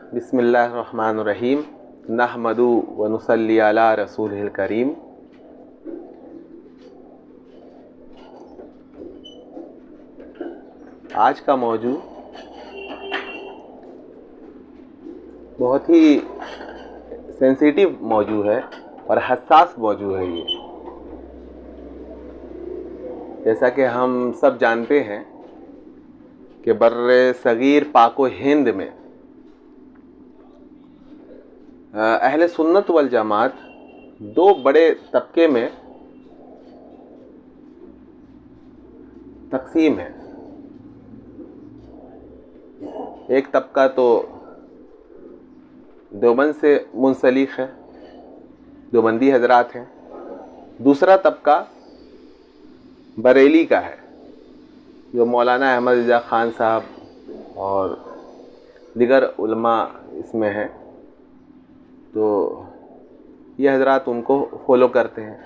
बिस्मिल्लाहिर्रहमानिर्रहीम नहमदु व नुसल्ली अला रसूलिल करीम। आज का मौजू बहुत ही सेंसिटिव मौजू है और हसास मौजू है ये। जैसा कि हम सब जानते हैं कि बर्रे सगीर पाको हिंद में अहले सुन्नत वल जमात दो बड़े तबके में तकसीम है। एक तबका तो देवबंद से मुंसलिक है, देवबंदी हजरात हैं। दूसरा तबका बरेली का है, जो मौलाना अहमद रज़ा ख़ान साहब और दिगर उलमा इसमें हैं। तो ये हजरात उनको फॉलो करते हैं।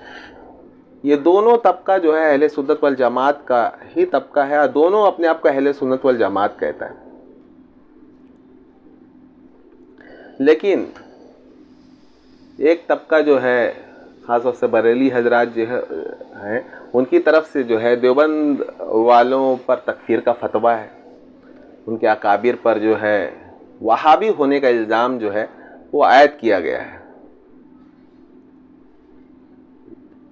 ये दोनों तबका जो है अहले सुन्नत वल जमात का ही तबका है और दोनों अपने आप को अहले सुन्नत वल जमात कहता है। लेकिन एक तबका जो है ख़ास तौर से बरेली हजरात जो हैं उनकी तरफ से जो है देवबंद वालों पर तकफीर का फतवा है। उनके अकाबिर पर जो है वहाबी होने का इल्ज़ाम जो है वो आयद किया गया है।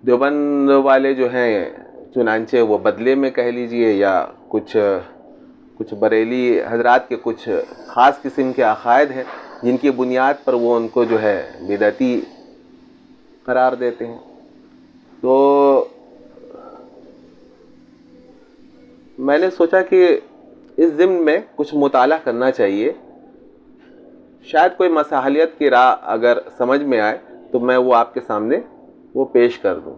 देवबंद वाले जो हैं चुनांचे वो बदले में कह लीजिए या कुछ बरेली हजरात के कुछ ख़ास किस्म के अक़ायद हैं जिनकी बुनियाद पर वो उनको जो है बिदअती करार देते हैं। तो मैंने सोचा कि इस ज़िम्न में कुछ मुताला करना चाहिए। शायद कोई मसाहलियत की राह अगर समझ में आए तो मैं वो आपके सामने वो पेश कर दूं।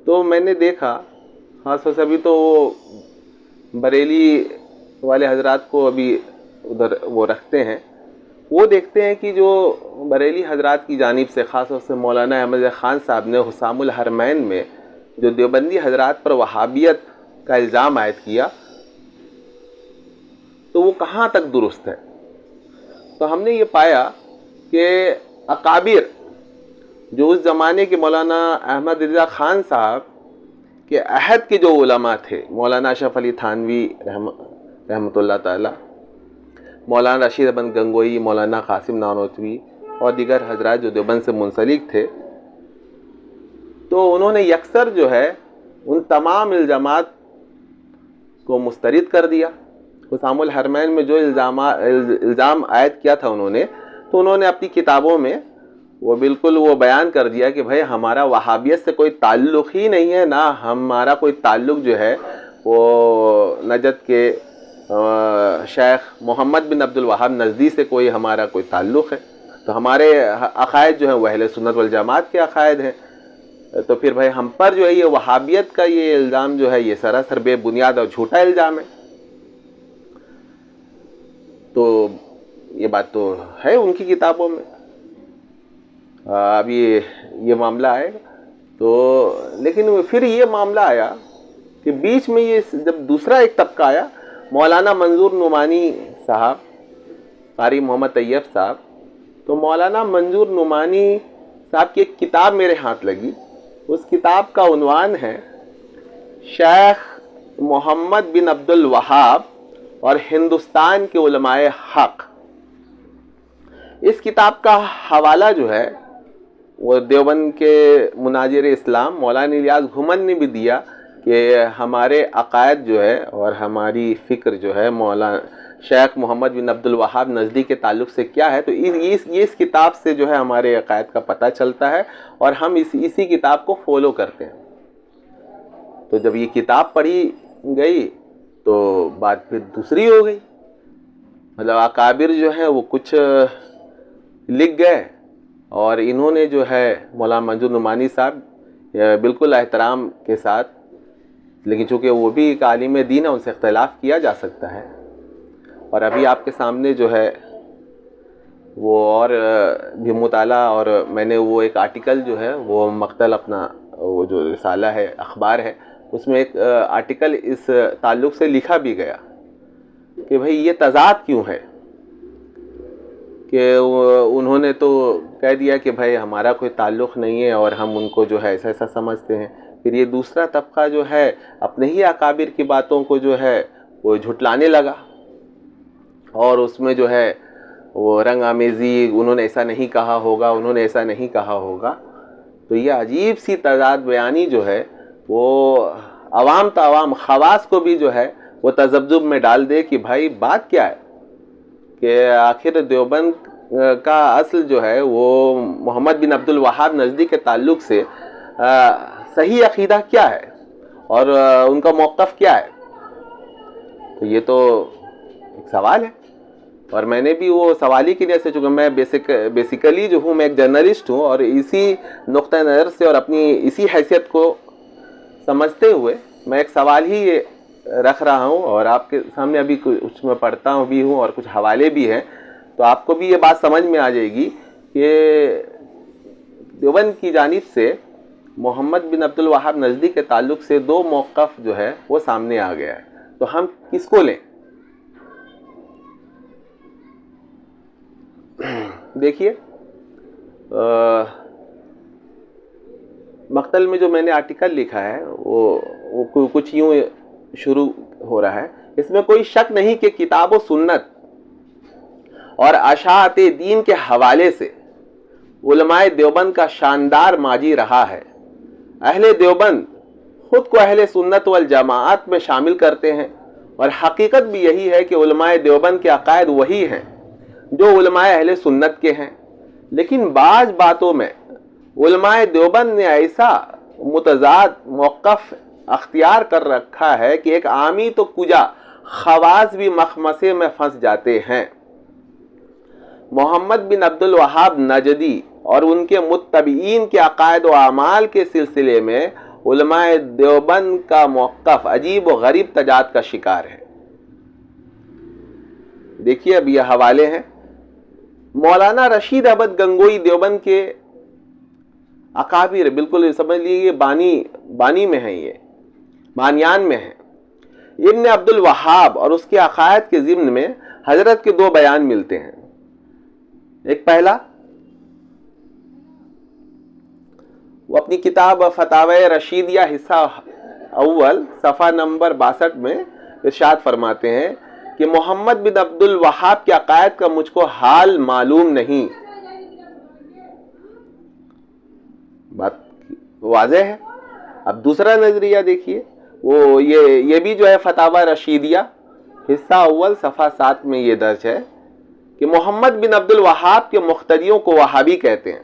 तो मैंने देखा ख़ास तौर से अभी तो वो बरेली वाले हजरात को अभी उधर वो रखते हैं। वो देखते हैं कि जो बरेली हजरात की जानिब से ख़ास तौर से मौलाना अहमद रज़ा ख़ान साहब ने हुसामुल हरमैन में जो देवबंदी हजरात पर वहाबियत का इल्ज़ाम आयद किया तो वो कहाँ तक दुरुस्त है। तो हमने ये पाया कि अकाबिर जो उस ज़माने के मौलाना अहमद रज़ा ख़ान साहब के अहद के जो उलमा थे, मौलाना अशरफ अली थानवी रहमतुल्लाह ताला, मौलाना रशीद अहमद गंगोई, मौलाना कासिम नानोतवी और दीगर हजरात जो देवबंद से मुंसलिक थे, तो उन्होंने यकसर जो है उन तमाम इल्ज़ामात को मुस्तरद कर दिया। हुसामुल हरमैन में जो इल्ज़ाम आयद किया था उन्होंने, तो उन्होंने अपनी किताबों में वो बिल्कुल वो बयान कर दिया कि भाई हमारा वहाबियत से कोई ताल्लुक़ ही नहीं है, ना हमारा कोई ताल्लुक़ जो है वो नजद के शेख मोहम्मद बिन अब्दुल वहाब नज़दी से कोई हमारा कोई ताल्लुक़ है। तो हमारे अक़ायद जो हैं वह अहले सुन्नत वल जमात के अक़ायद हैं। तो फिर भाई हम पर जो है ये वहाबियत का ये इल्ज़ाम जो है ये सरासर बेबुनियाद और झूठा इल्ज़ाम है। तो ये बात तो है उनकी किताबों में। अभी ये मामला आएगा तो, लेकिन फिर ये मामला आया कि बीच में ये जब दूसरा एक तबका आया, मौलाना मंजूर नुमानी साहब, कारी मोहम्मद तैयब साहब, तो मौलाना मंजूर नुमानी साहब की एक किताब मेरे हाथ लगी। उस किताब का उन्वान है शेख मोहम्मद बिन अब्दुल वहाब और हिंदुस्तान के उलमाए हक। इस किताब का हवाला जो है वो देवबंद के मुनाजिर इस्लाम मौलाना इलियास घुमन ने भी दिया कि हमारे अक़ायद जो है और हमारी फ़िक्र जो है मौलाना शेख मोहम्मद बिन अब्दुल वहाब नज़दी के ताल्लुक़ से क्या है। तो इस किताब से जो है हमारे अक़ायद का पता चलता है और हम इसी किताब को फॉलो करते हैं। तो जब ये किताब पढ़ी गई तो बात फिर दूसरी हो गई। मतलब अकाबिर जो है वो कुछ लिख गए और इन्होंने जो है मौलाना मंजूर नुमानी साहब बिल्कुल एहतराम के साथ, लेकिन चूँकि वो भी एक आलिम दीन है उनसे इख्तिलाफ़ किया जा सकता है। और अभी आपके सामने जो है वो और भी मुताला, और मैंने वो एक आर्टिकल जो है वो मक्तल अपना वो जो रिसाला है अखबार है उसमें एक आर्टिकल इस ताल्लुक़ से लिखा भी गया। कि भाई ये तज़ाद क्यों है, कि उन्होंने तो कह दिया कि भाई हमारा कोई ताल्लुक़ नहीं है और हम उनको जो है ऐसा ऐसा समझते हैं। फिर ये दूसरा तबका जो है अपने ही अकाबिर की बातों को जो है वो झुटलाने लगा और उसमें जो है वो रंग आमेज़ी, उन्होंने ऐसा नहीं कहा होगा, उन्होंने ऐसा नहीं कहा होगा। तो ये अजीब सी तज़ाद बयानी जो है वो अवाम तवाम ख़वास को भी जो है वो तज़ब्ज़ुब में डाल दे कि भाई बात क्या है, कि आखिर देवबंद का असल जो है वो मोहम्मद बिन अब्दुल वहाब नज़दी के ताल्लुक़ से सही अक़ीदा क्या है और उनका मौक़िफ़ क्या है। तो ये तो एक सवाल है और मैंने भी वो सवाल ही के लिए से, चूँकि मैं बेसिकली जो हूँ मैं एक जर्नलिस्ट हूँ और इसी नुक्ता नज़र से और अपनी इसी हैसियत को समझते हुए मैं एक सवाल ही रख रहा हूँ और आपके सामने अभी कुछ मैं पढ़ता हूँ भी हूँ और कुछ हवाले भी हैं, तो आपको भी ये बात समझ में आ जाएगी कि देवबंद की जानिब से मोहम्मद बिन अब्दुल वहाब नज़दी के ताल्लुक़ से दो मौक़िफ़ जो है वो सामने आ गया है। तो हम किसको लें? देखिए मक्तल में जो मैंने आर्टिकल लिखा है वो कुछ यूँ शुरू हो रहा है, इसमें कोई शक नहीं कि किताब व सुन्नत और अशाअत दीन के हवाले से उलमाए देवबंद का शानदार माजी रहा है। अहले देवबंद खुद को अहले सुन्नत वल जमाअत में शामिल करते हैं और हकीकत भी यही है कि उलमाए देवबंद के अकायद वही हैं जो उलमाए अहले सुन्नत के हैं। लेकिन बाज़ बातों में उलमाए देवबंद ने ऐसा मुतज़ाद मौक़िफ़ अख्तियार कर रखा है कि एक आमी तो कुजा ख़वास भी मखमसे में फंस जाते हैं। मोहम्मद बिन अब्दुल वहाब नजदी और उनके मुत्तबईन के अकायद व आमाल के सिलसिले में उलमाए देवबंद का मौक़िफ़ अजीब व गरीब तजाद का शिकार है। देखिए अब ये हवाले हैं। मौलाना रशीद अहमद गंगोई देवबंद के अकाबिर, बिल्कुल समझ लीजिए बानी में है, ये बानियान में है। इब्न अब्दुल वहाब और उसके अकायद के ज़िम्न में हजरत के दो बयान मिलते हैं। एक पहला वो अपनी किताब फतावा रशीदिया हिस्सा अव्वल सफ़ा नंबर 62 में इरशाद फरमाते हैं कि मोहम्मद बिन अब्दुल वहाब के अकायद का मुझको हाल मालूम नहीं। बात वाज़ेह है। अब दूसरा नजरिया देखिए, वो ये भी जो है फतावा रशीदिया हिस्सा अव्वल सफ़ा 7 में ये दर्ज है कि मोहम्मद बिन अब्दुल वहाब के मुख्तदियों को वहाबी कहते हैं।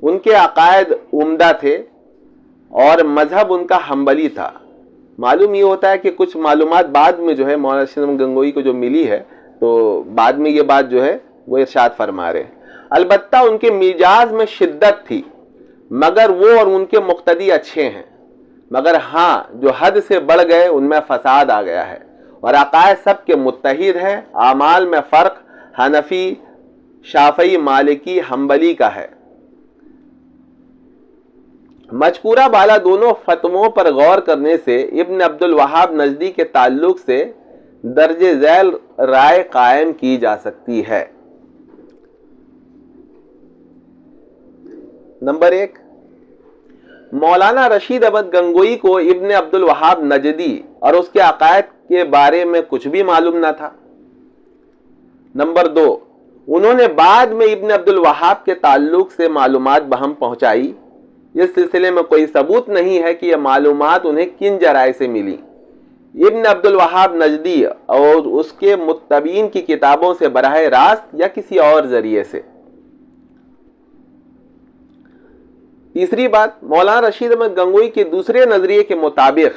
उनके अकायद उम्दा थे और मजहब उनका हम्बली था। मालूम ये होता है कि कुछ मालूमात बाद में जो है मौलाना रशीद अहमद गंगोई को जो मिली है, तो बाद में ये बात जो है वो इरशाद फरमा रहे। अलबत्ता उनके मिजाज में शिद्दत थी, मगर वो और उनके मुक्तदी अच्छे हैं, मगर हाँ जो हद से बढ़ गए उनमें फसाद आ गया है और अकायद सब के मुत्तहिद है। आमाल में फ़र्क हनफी, शाफ़ई, मालिकी, हम्बली का है। मजकूरा बाला दोनों फतवों पर गौर करने से इब्न अब्दुल वहाब नज़दी के ताल्लुक़ से दर्जे झैल राय कायम की जा सकती है। नंबर 1, मौलाना रशीद अहमद गंगोई को इब्न अब्दुल वहाब नजदी और उसके अकायद के बारे में कुछ भी मालूम न था। नंबर 2, उन्होंने बाद में इब्न अब्दुल वहाब के ताल्लुक़ से मालूमात बहम पहुंचाई। इस सिलसिले में कोई सबूत नहीं है कि यह मालूमात उन्हें किन जराए से मिली। इब्न अब्दुल वहाब नजदी और उसके मुत्तबीन की किताबों से बराह रास्त या किसी और जरिए से। तीसरी बात, मौलाना रशीद अहमद गंगोई के दूसरे नजरिए के मुताबिक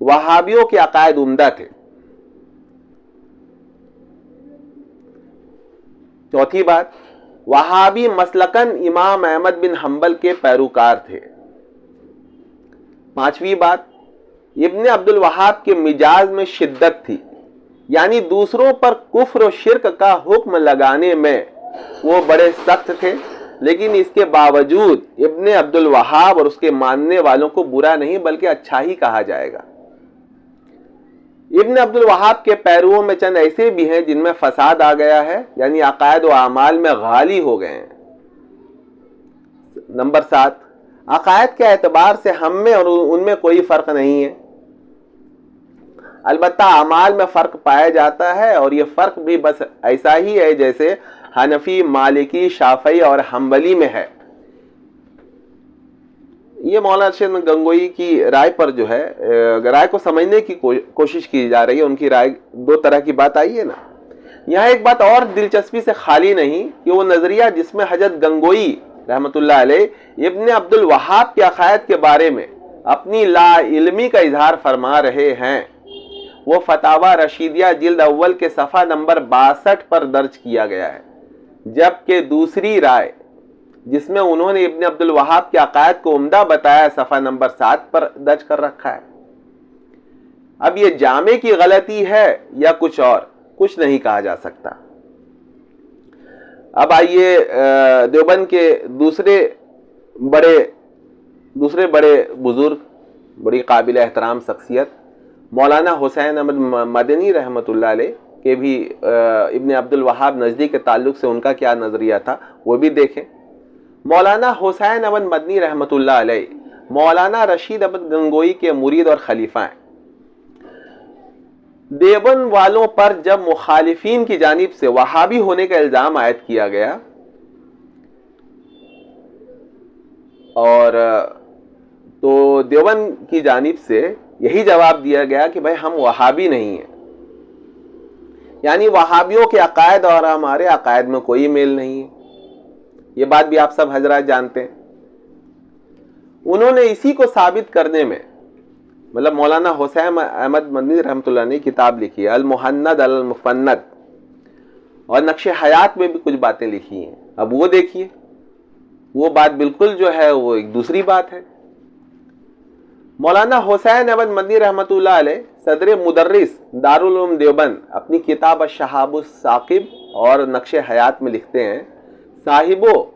वहाबियों के अकायद उम्दा थे। चौथी बात, वहाबी मसलकन इमाम अहमद बिन हम्बल के पैरोकार थे। पांचवी बात, इब्न अब्दुल वहाब के मिजाज में शिद्दत थी, यानी दूसरों पर कुफ्र और शिर्क का हुक्म लगाने में वो बड़े सख्त थे, लेकिन इसके बावजूद इब्न अब्दुल वहाब और उसके मानने वालों को बुरा नहीं बल्कि अच्छा ही कहा जाएगा। इब्न अब्दुल वहाब के पैरुओं में चंद ऐसे भी हैं जिनमें फसाद आ गया है, यानी अकायद व अमाल में गाली हो गए हैं। नंबर 7, अकायद के एतबार से हम में और उनमें कोई फ़र्क नहीं है, अलबत्ता अमाल में फ़र्क पाया जाता है, और ये फ़र्क भी बस ऐसा ही है जैसे हनफी, मालिकी, शाफई और हम्बली में है। ये मौलाना शेख गंगोई की राय पर जो है राय को समझने की कोशिश की जा रही है। उनकी राय दो तरह की बात आई है ना। यहाँ एक बात और दिलचस्पी से खाली नहीं कि वो नज़रिया जिसमें हजरत गंगोई रहमतुल्लाह अलैह इब्न अब्दुल वहाब के अकायद के बारे में अपनी ला इल्मी का इजहार फरमा रहे हैं, वो फतावा रशीदिया जिल्द अव्वल के सफ़ा नंबर 62 पर दर्ज किया गया है, जबकि दूसरी राय जिसमें उन्होंने इब्न अब्दुल वहाब के अकायद को उम्दा बताया सफ़ा नंबर 7 पर दर्ज कर रखा है। अब ये जामे की गलती है या कुछ और, कुछ नहीं कहा जा सकता। अब आइए देवबंद के दूसरे बड़े बुजुर्ग, बड़ी काबिल एहतराम शख्सियत मौलाना हुसैन अहमद मदनी रहमतुल्लाह अलैह के भी इब्न अब्दुल वहाब नज़दीक के ताल्लुक़ से उनका क्या नज़रिया था वो भी देखें। मौलाना हुसैन अहमद मदनी रहमतुल्लाह अलैह मौलाना रशीद अहमद गंगोई के मुरीद और खलीफा हैं। देवबंद वालों पर जब मुखालिफिन की जानिब से वहाबी होने का इल्ज़ाम आयद किया गया और तो देवबंद की जानिब से यही जवाब दिया गया कि भाई हम वहाबी नहीं हैं, यानी वहाबियों के अकायद और हमारे अकायद में कोई मेल नहीं है। ये बात भी आप सब हजरात जानते हैं। उन्होंने इसी को साबित करने में, मतलब मौलाना हुसैन अहमद मदनी रहमतुल्लाह ने किताब लिखी है अल मुहन्नद अल मुफन्नद, और नक्शे हयात में भी कुछ बातें लिखी हैं। अब वो देखिए, वो बात बिल्कुल जो है वो एक दूसरी बात है। मौलाना हुसैन अहमद मदनी रहमतुल्लाह अलैह सदर मुदर्रिस दारुल उलूम देवबंद अपनी किताब शहाबुस साकिब और नक्शे हयात में लिखते हैं, साहिबो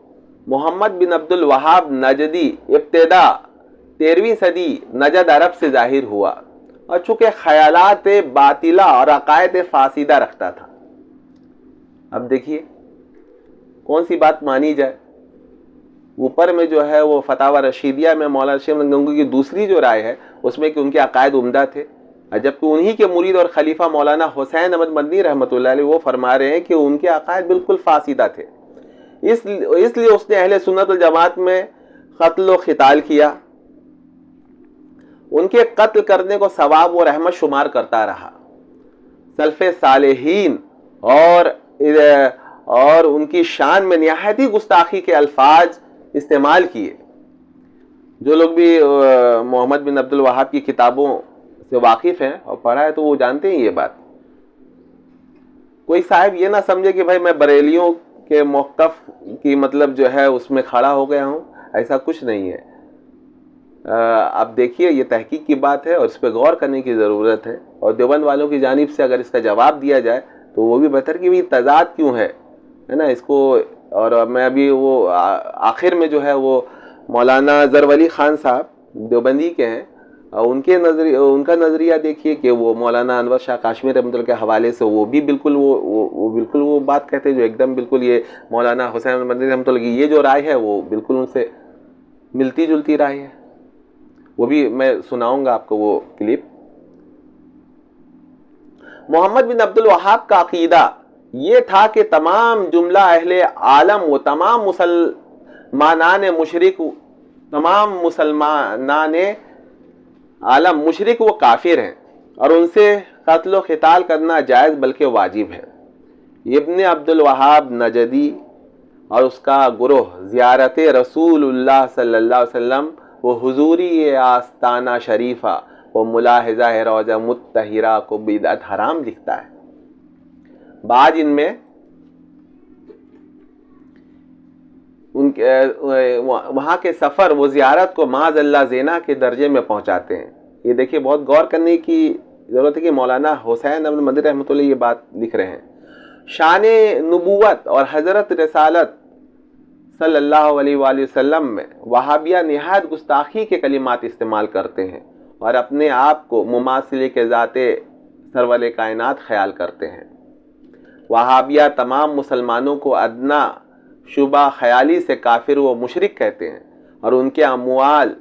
मोहम्मद बिन अब्दुल वहाब नजदी इब्तिदा 13वीं सदी नजद अरब से जाहिर हुआ, और चूँकि ख्यालात बातिला और अकायद फासीदा रखता था। अब देखिए कौन सी बात मानी जाए। ऊपर में जो है वो फतावा रशीदिया में मौलाना शेख गंगोई की दूसरी जो राय है उसमें कि उनके अकायद उम्दा थे, जबकि उन्हीं के मुरीद और खलीफा मौलाना हुसैन अहमद मदनी रहमतुल्लाह अलैह वो फरमा रहे हैं कि उनके अकायद बिल्कुल फासीदा थे। इसलिए उसने अहले सुन्नत वल जमात में कत्ल व क़िताल किया, उनके कत्ल करने को सवाब व रहमत शुमार करता रहा। सल्फ़े सालेहीन और उनकी शान में निहायती गुस्ताखी के अल्फाज इस्तेमाल किए। जो लोग भी मोहम्मद बिन अब्दुल वहाब की किताबों से वाकिफ़ हैं और पढ़ा है तो वो जानते हैं ये बात। कोई साहब ये ना समझे कि भाई मैं बरेलियों के मौक़िफ़ की मतलब जो है उसमें खड़ा हो गया हूँ, ऐसा कुछ नहीं है। आप देखिए ये तहकीक की बात है और इस पर गौर करने की ज़रूरत है, और देवबंद वालों की जानिब से अगर इसका जवाब दिया जाए तो वो भी बेहतर कि भाई तज़ाद क्यों है ना इसको। और मैं अभी वो आखिर में जो है वो मौलाना ज़रवली ख़ान साहब देवबंदी के हैं, उनका नज़रिया देखिए कि वो मौलाना अनवर शाह काश्मीर रहमतुल्लाह के हवाले से वो भी बिल्कुल बिल्कुल वो बात कहते हैं जो एकदम बिल्कुल ये मौलाना हुसैन मदनी रहमतुल्लाह की ये जो राय है वो बिल्कुल उनसे मिलती जुलती राय है। वो भी मैं सुनाऊंगा आपको वो क्लिप। मोहम्मद बिन अब्दुल वहाब का अकीदा ये था कि तमाम जुमला अहले आलम व तमाम मुसलमान आलम मुशरिक व काफिर हैं और उनसे कत्ल व क़िताल करना जायज़ बल्कि वाजिब है। इब्न अब्दुल वहाब नजदी और उसका गुरूह ज़ियारत रसूलुल्लाह सल्लल्लाहु अलैहि वसल्लम व हुजूरी आस्ताना शरीफा व मुलाहिज़ा रोज़ा मुत्तहिरा को बिदअत हराम लिखता है। बाज इनमें उनके वहाँ के सफ़र वो ज़ियारत को माज़अल्लाह ज़ेना के दर्जे में पहुँचाते हैं। ये देखिए बहुत गौर करने की ज़रूरत है कि मौलाना हुसैन अहमद मदनी रहमतुल्लाह ये बात लिख रहे हैं। शान नबूवत और हज़रत रसालत सल्लल्लाहु अलैहि वसल्लम में वहाबिया निहायत गुस्ताखी के कलिमात इस्तेमाल करते हैं और अपने आप को मुमासिले के ज़ाते सरवरे कायनात ख्याल करते हैं। वहाबिया तमाम मुसलमानों को अदना शुबा ख्याली से काफिर व मुशरिक कहते हैं और उनके अमवाल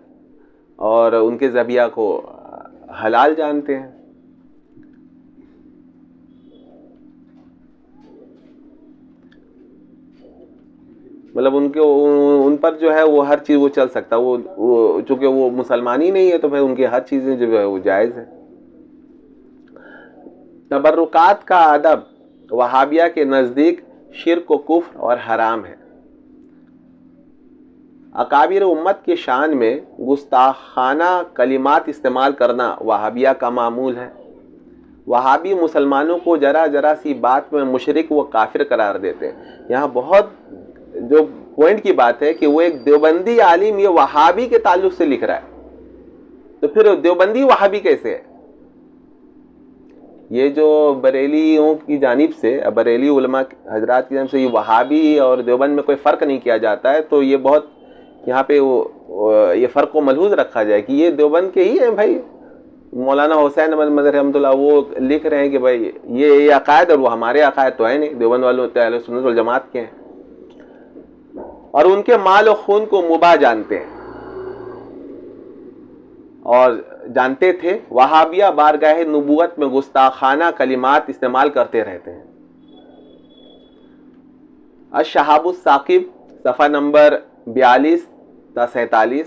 और उनके ज़बिया को हलाल जानते हैं। मतलब उन पर जो है वो हर चीज़ वो चल सकता है। वो चूँकि वो मुसलमान ही नहीं है तो फिर उनकी हर चीज़ें जो है वो जायज़ है। तबर्रुकात का अदब वहाबिया के नज़दीक शिर्क व कुफ्र और हराम है। अकाबिर उम्मत की शान में गुस्ताखाना कलिमात इस्तेमाल करना वहाबिया का मामूल है। वहाबी मुसलमानों को जरा जरा सी बात में मुशरिक व काफिर करार देते हैं। यहाँ बहुत जो पॉइंट की बात है कि वो एक देवबंदी आलिम ये वहाबी के ताल्लुक से लिख रहा है, तो फिर देवबंदी वहाबी कैसे है? ये जो बरेलियों की जानिब से, बरेली उलमा हजरात की जानिब से ये वहाबी और देवबंद में कोई फ़र्क नहीं किया जाता है, तो ये बहुत यहाँ पे ये फ़र्क को मलहूज रखा जाए कि ये देवबंद के ही हैं भाई। मौलाना हुसैन अहमद मदनी रहमतुल्लाह वो लिख रहे हैं कि भाई ये अकायद और वो हमारे अकायद तो है नहीं, देवबंद वालों अहले सुन्नत वल जमात के हैं और उनके माल और खून को मुबाह जानते हैं और जानते थे। वहाबिया बारगाह नबूवत में गुस्ताखाना कलिमात इस्तेमाल करते रहते हैं। अश-शहाबुस साकिब सफ़ा नंबर 42 ta 47,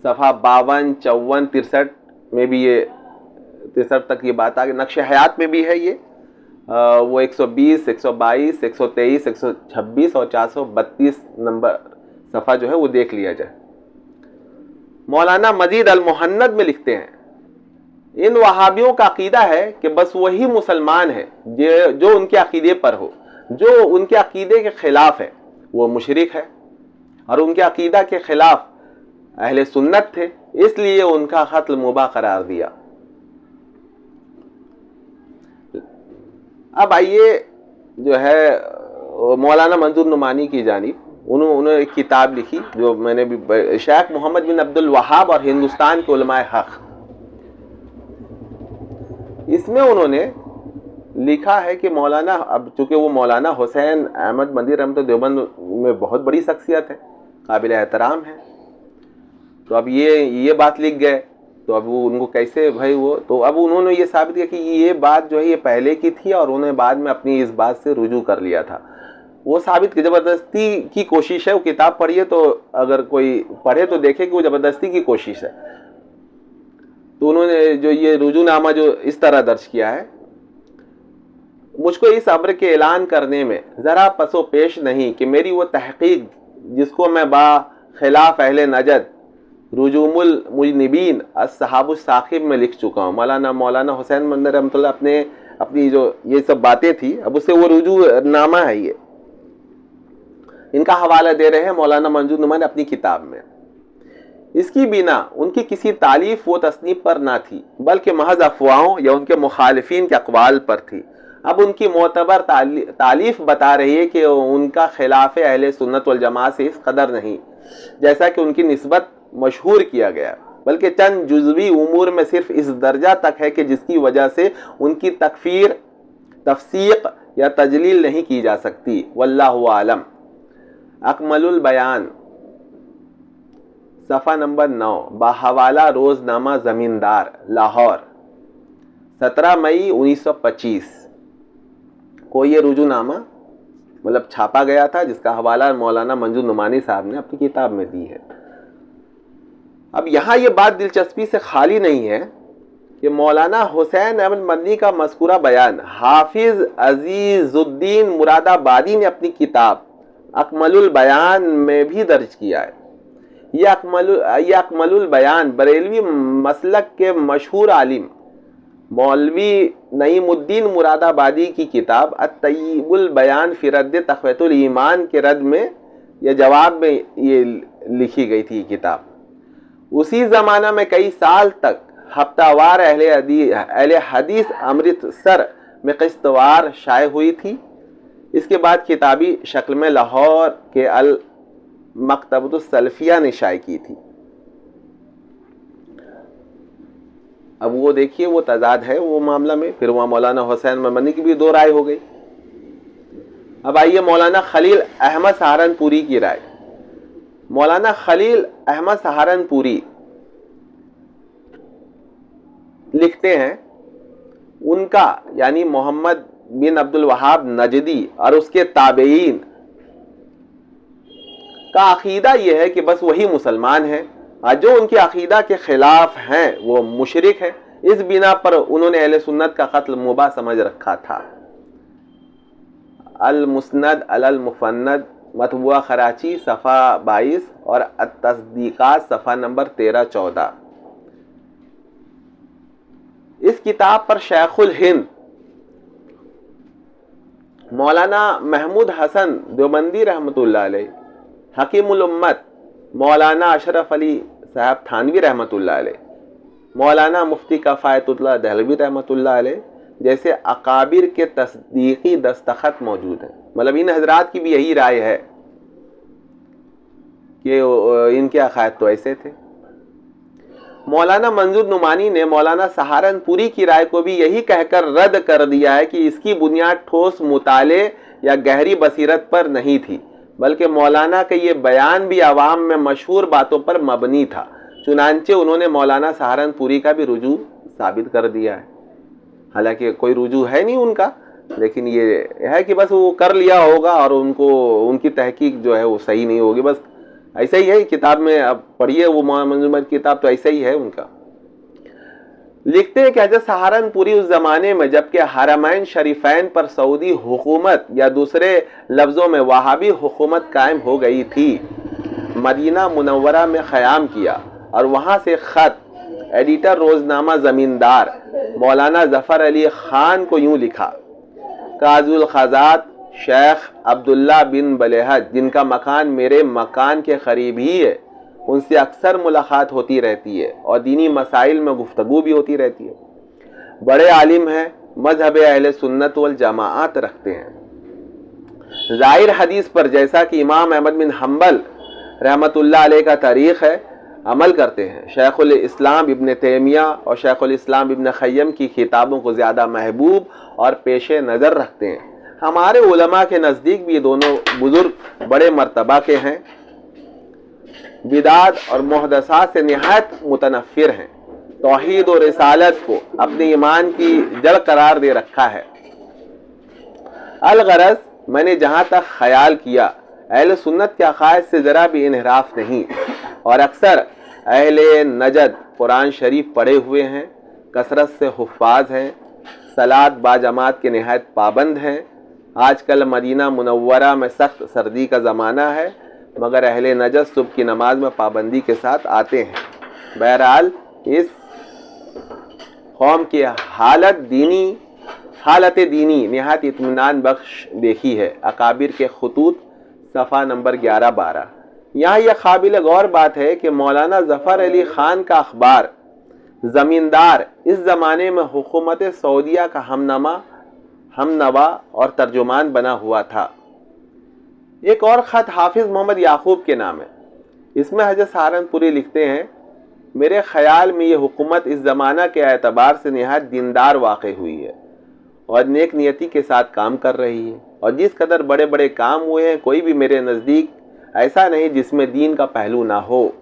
सफ़ा 52, 54, 63 में भी ये 63 तक ये बात आ गई। नक्श हयात में भी है ये वो 120, 122, 123, 126 और 432 नंबर सफ़ा जो है वो देख लिया जाए। मौलाना मजीद अल मुहन्नद में लिखते हैं, इन वहाबियों का अकीदा है कि बस वही मुसलमान है जो उनके अकीदे पर हो, जो उनके अकीदे के खिलाफ है वो मुशरिक है और उनके अकीदा के खिलाफ अहले सुन्नत थे, इसलिए उनका कत्ल मुबाह करार दिया। अब आइए जो है मौलाना मंजूर नुमानी की जानिब, उन्होंने एक किताब लिखी जो मैंने भी, शेख मोहम्मद बिन अब्दुल वहाब और हिंदुस्तान के उलमाए हक। इसमें उन्होंने लिखा है कि मौलाना, अब चूंकि वो मौलाना हुसैन अहमद मदनी रहमतुल्लाह देवबंद में बहुत बड़ी शख्सियत है, काबिल एहतराम है, तो अब ये बात लिख गए तो अब वो उनको कैसे भाई वो, तो अब उन्होंने ये साबित किया कि ये बात जो है ये पहले की थी और उन्होंने बाद में अपनी इस बात से रुजू कर लिया था। वो साबित की ज़बरदस्ती की कोशिश है। वो किताब पढ़िए तो अगर कोई पढ़े तो देखे कि वो ज़बरदस्ती की कोशिश है। तो उन्होंने जो ये रुजूनामा जो इस तरह दर्ज किया है, मुझको इस अम्र के ऐलान करने में ज़रा पसो पेश नहीं कि मेरी वो तहकीक जिसको मैं बा खिलाफ अहले नजद रुजूमुल मुजनिबीन अस्सहाबुस साकिब में लिख चुका हूँ। मौलाना हुसैन मदनी रहमतुल्लाह अपनी जो ये सब बातें थी, अब उससे वो रुजूनामा है, ये इनका हवाला दे रहे हैं मौलाना मंजूर नुमानी अपनी किताब में। इसकी बिना उनकी किसी तालीफ व तसनीफ पर ना थी, बल्कि महज अफवाहों या उनके मुखालिफिन के अक़वाल पर थी। अब उनकी मोतबर तालीफ बता रही है कि उनका खिलाफ अहले सुन्नत वल जमात से इस कदर नहीं जैसा कि उनकी निस्बत मशहूर किया गया, बल्कि चंद जुज़वी उमूर में सिर्फ इस दर्जा तक है कि जिसकी वजह से उनकी तकफीर, तफसीक या तजलील नहीं की जा सकती। वल्लाहु आलम। अकमलुल बयान सफ़ा नंबर 9 बाहवाला रोज़नामा ज़मींदार लाहौर 17 मई 1925 को ये रुजूनामा मतलब छापा गया था, जिसका हवाला मौलाना मंजूर नुमानी साहब ने अपनी किताब में दी है। अब यहाँ ये बात दिलचस्पी से खाली नहीं है कि मौलाना हुसैन अहमद मदनी का मज़कूरा बयान हाफिज़ अजीज़ुद्दीन मुरादाबादी ने अपनी किताब अकमलुल बयान में भी दर्ज किया है। यह अकमलुल बयान बरेलवी मसलक के मशहूर आलिम मौलवी नईमुद्दीन मुरादाबादी की किताब अत-तय्यिबुल बयान फी रद्द तक़वियतुल ईमान के रद्द में या जवाब में ये लिखी गई थी किताब। उसी ज़माना में कई साल तक हफ्तावार अहले हदीस अमृतसर में क़िस्तवार शाये हुई थी। इसके बाद किताबी शक्ल में लाहौर के अल मकतबतुस सलफिया ने शाये की थी। अब वो देखिए वो तजाद है वो मामला में। फिर वहाँ मौलाना हुसैन मदनी की भी दो राय हो गई। अब आइए मौलाना खलील अहमद सहारनपुरी की राय। मौलाना खलील अहमद सहारनपुरी लिखते हैं, उनका यानी मोहम्मद बिन अब्दुल वहाब नजदी और उसके ताबेईन का अकीदा यह है कि बस वही मुसलमान है, और जो उनके अकीदा के खिलाफ हैं वो मुशरिक है। इस बिना पर उन्होंने अहले सुन्नत का कत्ल मुबाह समझ रखा था। अल मुस्नद अल मुफन्नद मतबुआ कराची सफ़ा 22 और तस्दीक़ात सफ़ा नंबर 13-14। इस किताब पर शेखुल हिंद मौलाना महमूद हसन देवबंदी रहमतुल्लाह अलैह, हकीमुल उम्मत मौलाना अशरफ अली साहब थानवी रहमतुल्लाह अलैह, मौलाना मुफ्ती कफ़ायतुल्लाह दहलवी रहमतुल्लाह अलैह जैसे अकाबिर के तस्दीकी दस्तखत मौजूद हैं। मतलब इन हजरात की भी यही राय है कि इनके अकायद तो ऐसे थे। मौलाना मंजूर नुमानी ने मौलाना सहारनपुरी की राय को भी यही कहकर रद्द कर दिया है कि इसकी बुनियाद ठोस मुताले या गहरी बसीरत पर नहीं थी, बल्कि मौलाना का ये बयान भी आवाम में मशहूर बातों पर मबनी था। चुनांचे उन्होंने मौलाना सहारनपुरी का भी रुजू साबित कर दिया है। हालांकि कोई रुजू है नहीं उनका, लेकिन ये है कि बस वो कर लिया होगा और उनको उनकी तहकीक जो है वो सही नहीं होगी। बस ऐसा ही है किताब में, अब पढ़िए वो मंजूर की किताब तो ऐसा ही है उनका। लिखते हैं कि हज़रत सहारनपुरी उस ज़माने में जबकि हरमैन शरीफैन पर सऊदी हुकूमत या दूसरे लफ्ज़ों में वहाबी हुकूमत कायम हो गई थी, मदीना मुनव्वरा में क़याम किया और वहाँ से ख़त एडिटर रोज़नामा ज़मींदार मौलाना ज़फ़र अली ख़ान को यूँ लिखा, काजुल ख़ज़ात शेख अब्दुल्ला बिन बलेहज जिनका मकान मेरे मकान के करीब ही है, उनसे अक्सर मुलाकात होती रहती है और दीनी मसाइल में गुफ्तगू भी होती रहती है। बड़े आलिम हैं, मजहब अहले सुन्नत वल जमाअत रखते हैं। ज़ाहिर हदीस पर जैसा कि इमाम अहमद बिन हम्बल रहमतुल्लाह अलैह का तारीख़ है अमल करते हैं। शेखुल इस्लाम इब्न तैमिया और शेखुल इस्लाम इब्न क़य्यम की किताबों को ज़्यादा महबूब और पेशे नज़र रखते हैं। हमारे उलमा के नज़दीक भी ये दोनों बुजुर्ग बड़े मर्तबा के हैं, बिदात और मुहदसात से निहायत मुतनफ़िर हैं, तौहीद और रिसालत को अपने ईमान की जड़ करार दे रखा है। अलगरज मैंने जहाँ तक ख्याल किया अहले सुन्नत के अक़ायद से ज़रा भी इन्हिराफ नहीं, और अक्सर अहले नजद कुरान शरीफ पढ़े हुए हैं, कसरत से हुफ़ाज़ हैं, सलात बाजमात के नहायत पाबंद हैं। आजकल मदीना मुनव्वरा में सख्त सर्दी का ज़माना है, मगर अहले नजद सुबह की नमाज में पाबंदी के साथ आते हैं। बहरहाल इस कौम की हालत दीनी नहायत इत्मीनान बख्श देखी है। अकाबिर के खुतूत सफ़ा नंबर 11-12। यहाँ यह काबिल गौर बात है कि मौलाना ज़फ़र अली ख़ान का अखबार ज़मींदार इस ज़माने में हुकूमत सऊदिया का हमनवा और तर्जुमान बना हुआ था। एक और ख़त हाफिज़ मोहम्मद याकूब के नाम है। इसमें हज़रत सहारनपुरी लिखते हैं, मेरे ख़याल में ये हुकूमत इस ज़माना के एतबार से नहायत दीनदार वाक़ हुई है और नेक नियति के साथ काम कर रही है, और जिस कदर बड़े बड़े काम हुए हैं कोई भी मेरे नज़दीक ऐसा नहीं जिसमें दीन का पहलू ना हो,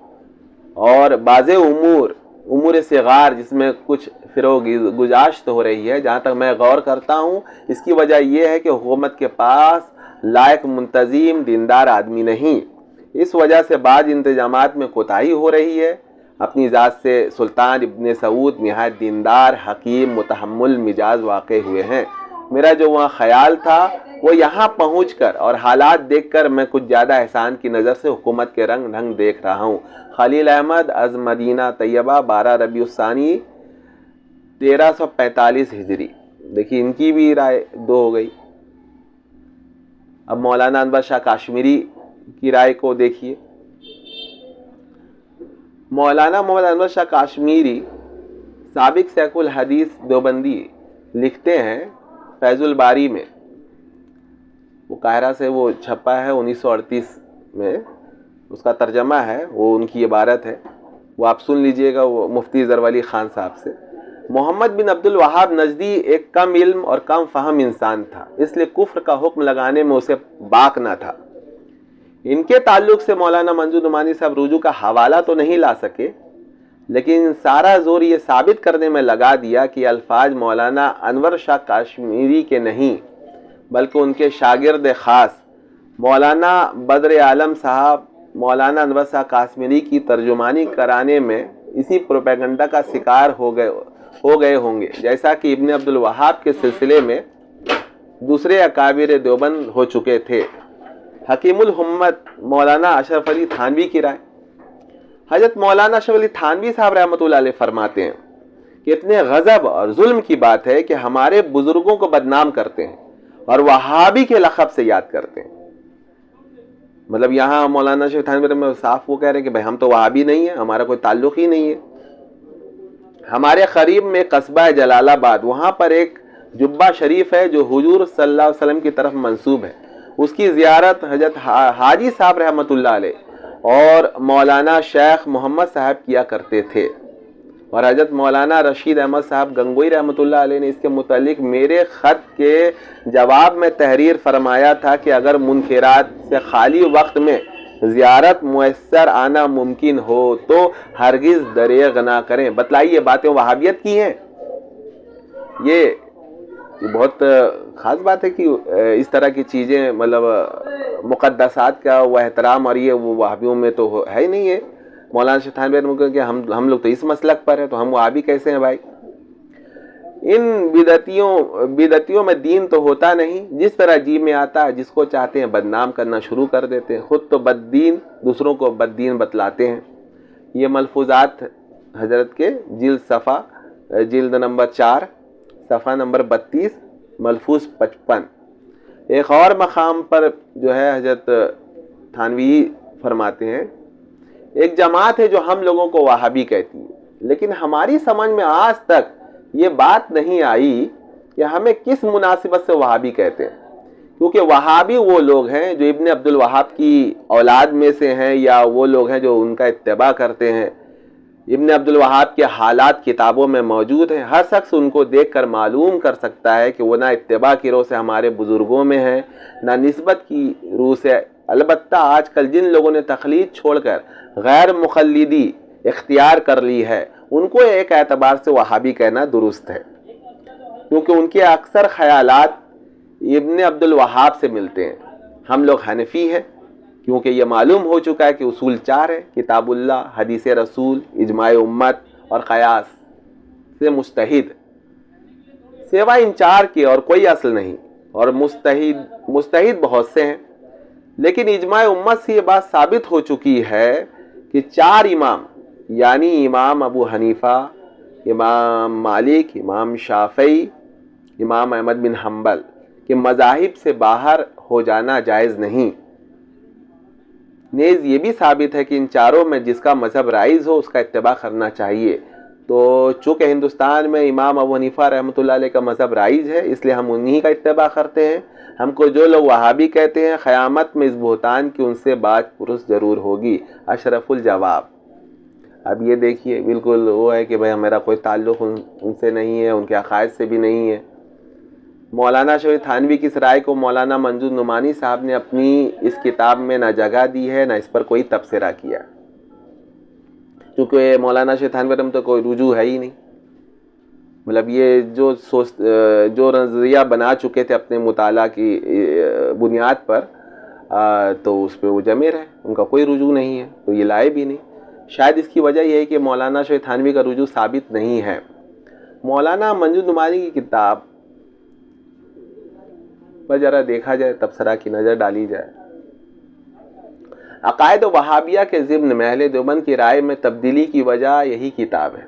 और बाज़े उमूर सिगार जिसमें कुछ फ़िरोग गुजाश्त हो रही है। जहाँ तक मैं गौर करता हूँ इसकी वजह यह है कि हुकूमत के पास लायक मुंतज़िम दीनदार आदमी नहीं। इस वजह से बाद इंतजामात में कोताही हो रही है। अपनी ज़ात से सुल्तान इब्न सऊद नहायत दीनदार हकीम मुतहम्मिल मिजाज वाक़ हुए हैं। मेरा जो वहाँ ख्याल था वो यहाँ पहुँचकर और हालात देखकर मैं कुछ ज़्यादा एहसान की नज़र से हुकूमत के रंग ढंग देख रहा हूँ। खलील अहमद अज़ मदीना तैयबा 12 रबीउस्सानी 1345 हिजरी। देखिए इनकी भी राय दो हो गई। अब मौलाना अनवर शाह काश्मीरी की राय को देखिए। मौलाना मोहम्मद अनवर शाह काश्मीरी साबिक शेखुल हदीस देवबंदी लिखते हैं फैजुल बारी में, वो काहिरा से वो छपा है 1938 में, उसका तर्जमा है, वो उनकी इबारत है, वो आप सुन लीजिएगा, वो मुफ्ती ज़रवली ख़ान साहब से। मोहम्मद बिन अब्दुल वहाब नजदी एक कम इल्म और कम फहम इंसान था, इसलिए कुफ्र का हुक्म लगाने में उसे बाक न था। इनके ताल्लुक से मौलाना मंजूर नुमानी साहब रुजू का हवाला तो नहीं ला सके, लेकिन सारा जोर ये साबित करने में लगा दिया कि अल्फाज मौलाना अनवर शाह काश्मीरी के नहीं बल्कि उनके शागिर्द ख़ास मौलाना बद्र आलम साहब मौलाना अनवर शाह काश्मीरी की तर्जुमानी कराने में इसी प्रोपेगेंडा का शिकार हो गए होंगे, जैसा कि इब्ने अब्दुल वहाब के सिलसिले में दूसरे अकाबिर देवबंद हो चुके थे। हकीमुल हुम्मत मौलाना अशरफ अली थानवी की राय। हजरत मौलाना अशरफ अली थानवी साहब रहमतुल्लाह अलैह फरमाते हैं कि इतने गजब और जुल्म की बात है कि हमारे बुजुर्गों को बदनाम करते हैं और वहाबी के लक़ब से याद करते हैं। मतलब यहाँ मौलाना अशरफ थानवी में साफ वो कह रहे हैं कि भाई हम तो वहाबी नहीं है, हमारा कोई ताल्लुक ही नहीं है। हमारे करीब में कस्बा जलालाबाद, वहाँ पर एक जुब्बा शरीफ है जो हुजूर सल्लल्लाहु अलैहि वसल्लम की तरफ मंसूब है। उसकी ज़ियारत हजरत हाजी साहब रहमतुल्लाह अलैह और मौलाना शेख मोहम्मद साहब किया करते थे, और हजरत मौलाना रशीद अहमद साहब गंगोई रहमतुल्लाह अलैह ने इसके मुतालिक मेरे ख़त के जवाब में तहरीर फरमाया था कि अगर मुनकिरात से खाली वक्त में ज़ियारत मुयस्सर आना मुमकिन हो तो हरगिज़ दरेग ना करें। बतलाइए, बातें वहाबियत की हैं। ये बहुत ख़ास बात है कि इस तरह की चीज़ें मतलब मुक़द्दसात का वह एहतराम और ये वो वहाबियों में तो है ही नहीं है। मौलाना शेख थानवी कि हम लोग तो इस मसलक पर है, तो हम वहाबी कैसे हैं भाई। इन बिदतियों में दीन तो होता नहीं, जिस तरह जी में आता है जिसको चाहते हैं बदनाम करना शुरू कर देते हैं, खुद तो बददीन दूसरों को बददीन बतलाते हैं। ये मलफूजात हजरत के जिल्द नंबर 4 सफ़ा नंबर 32 मलफूज 55। एक और मकाम पर जो है हजरत थानवी फरमाते हैं, एक जमात है जो हम लोगों को वहाबी कहती है, लेकिन हमारी समझ में आज तक ये बात नहीं आई कि हमें किस मुनासिबत से वहाबी कहते हैं, क्योंकि वहाबी वो लोग हैं जो इब्ने अब्दुल वहाब की औलाद में से हैं या वो लोग हैं जो उनका इत्तिबा करते हैं। इब्ने अब्दुल वहाब के हालात किताबों में मौजूद हैं, हर शख्स उनको देखकर मालूम कर सकता है कि वो ना इत्तिबा की रूह से हमारे बुज़ुर्गों में है, ना निस्बत की रूह से। अलबत्ता आजकल जिन लोगों ने तक़लीद छोड़कर गैर मुक़ल्लिदी इख्तियार कर ली है, उनको एक एतबार से वहाबी कहना दुरुस्त है, क्योंकि उनके अक्सर ख़यालात इब्ने अब्दुल वहाब से मिलते हैं। हम लोग हनफी हैं, क्योंकि ये मालूम हो चुका है कि उसूल 4 है, किताबुल्लाह, हदीस रसूल, इजमाए उम्मत और क़यास से मुस्तहिद। सिवा इन 4 के और कोई असल नहीं, और मुस्तहिद बहुत से हैं, लेकिन इजमाए उम्मत से ये बात साबित हो चुकी है कि 4 इमाम यानी इमाम अबू हनीफ़ा, इमाम मालिक, इमाम शाफ़ई, इमाम अहमद बिन हम्बल के मज़ाहिब से बाहर हो जाना जायज़ नहीं। नेज़ ये भी साबित है कि इन 4 में जिसका मज़हब राइज़ हो उसका इत्तिबा करना चाहिए। तो चूँकि हिंदुस्तान में इमाम अबू हनीफ़ा रहमतुल्लाह अलैह का मज़हब राइज़ है, इसलिए हम उन्हीं का इत्तिबा करते हैं। हमको जो लोग वहाबी कहते हैं, क़यामत में इस बुहतान की उनसे बात पुरुष ज़रूर होगी। अशरफुल जवाब। अब ये देखिए, बिल्कुल वो है कि भाई मेरा कोई ताल्लुक़ उनसे नहीं है, उनके अक़ायद से भी नहीं है। मौलाना शेख थानवी की इस राय को मौलाना मंजूर नुमानी साहब ने अपनी इस किताब में ना जगह दी है, ना इस पर कोई तबसरा किया, क्योंकि मौलाना शेख थानवी में तो कोई रुजू है ही नहीं। मतलब ये जो नज़रिया बना चुके थे अपने मुताला की बुनियाद पर, तो उस पर वो जमे रहे, उनका कोई रुजू नहीं है, तो ये लाए भी नहीं। शायद इसकी वजह यह है कि मौलाना शेख थानवी का रुजू साबित नहीं है। मौलाना मंजूर नुमानी की किताब पर ज़रा देखा जाए, तबसरा की नज़र डाली जाए। अक़ायद वहाबिया के ज़िम्न में अहले देवबंद की राय में तब्दीली की वजह यही किताब है।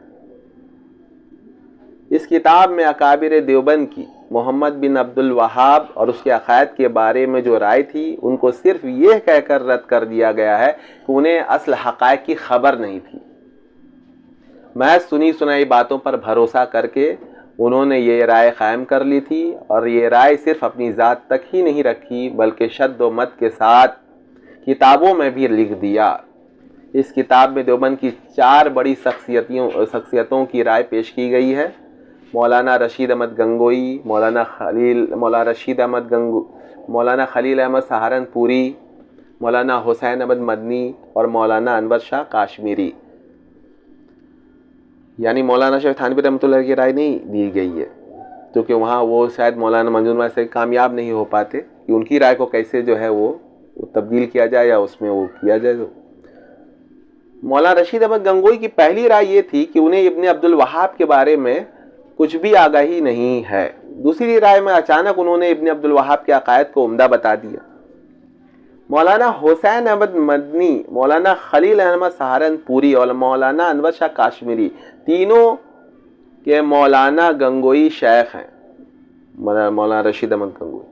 इस किताब में अकाबिर देवबंद की मोहम्मद बिन अब्दुल वहाब और उसके अक़ायद के बारे में जो राय थी, उनको सिर्फ ये कहकर रद्द कर दिया गया है कि उन्हें असल हक़ाइक़ की खबर नहीं थी। महज सुनी सुनाई बातों पर भरोसा करके उन्होंने ये राय कायम कर ली थी, और ये राय सिर्फ अपनी ज़ात तक ही नहीं रखी बल्कि शद्द व मत के साथ किताबों में भी लिख दिया। इस किताब में देवबंद की 4 बड़ी शख्सियतों की राय पेश की गई है। मौलाना रशीद अहमद गंगोई, मौलाना खलील अहमद सहारनपुरी, मौलाना हुसैन अहमद मदनी और मौलाना अनवर शाह काश्मीरी। यानी मौलाना शेख थानवी रहमतुल्लाह की राय नहीं दी गई है, क्योंकि वहाँ वो शायद मौलाना मंजूर से कामयाब नहीं हो पाते कि उनकी राय को कैसे जो है वो तब्दील किया जाए या उसमें वो किया जाए। तो मौलाना रशीद अहमद गंगोई की पहली राय ये थी कि उन्हें इब्ने अब्दुल वहाब के बारे में कुछ भी आगाही नहीं है। दूसरी राय में अचानक उन्होंने इब्ने अब्दुल वहाब के अकायद को उम्दा बता दिया। मौलाना हुसैन अहमद मदनी, मौलाना खलील अहमद सहारनपुरी और मौलाना अनवर शाह काश्मीरी तीनों के मौलाना गंगोई शेख हैं, मौलाना रशीद अहमद गंगोई।